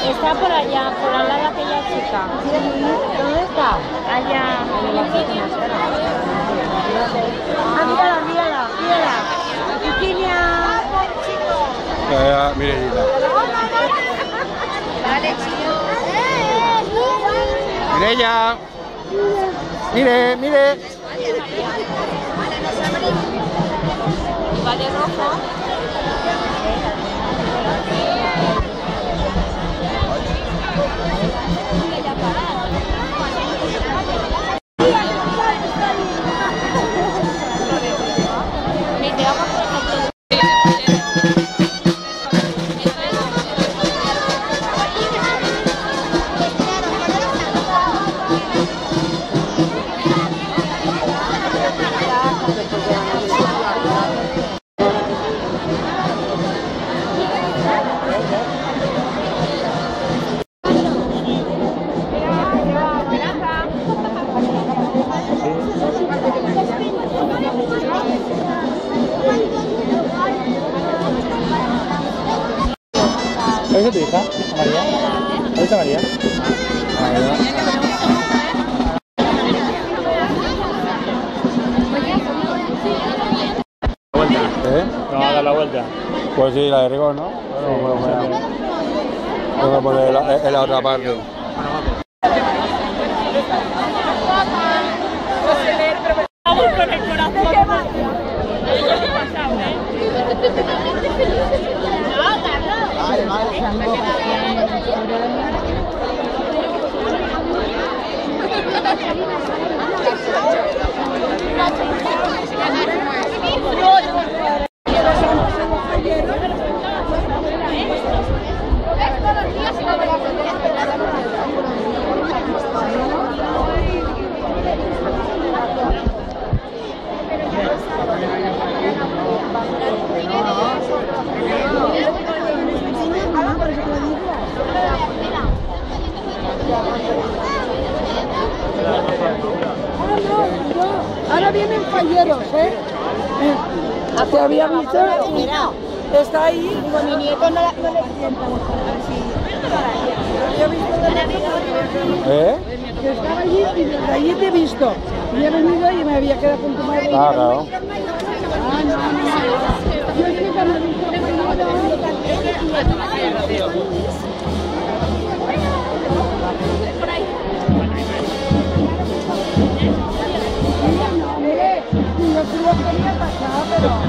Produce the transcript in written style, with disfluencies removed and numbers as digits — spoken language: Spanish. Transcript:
Está por allá, por al lado de aquella chica. ¿Dónde está? Allá. Ah, mírala, mírala, mírala. Virginia. Mirellita. Vale, chico. Mirella. Mire, mire. Vale, rojo. ¿Es tu hija, María? ¿Es María? ¿Vuelta? ¿Eh? ¿No va a dar la vuelta? Pues sí, la de rigor, ¿no? Voy a poner en la otra parte. Vamos con el corazón. Ahora vienen falleros, ¿eh? ¿Te había visto? Mira, está ahí. Digo, mi nieto no le sienta. Había visto que estaba allí y desde allí te he visto. Y he venido y me había quedado con tu madre. Ah, claro. Ah, no. Yo es que cuando he visto no, mire, yo sí lo quería pasar, pero...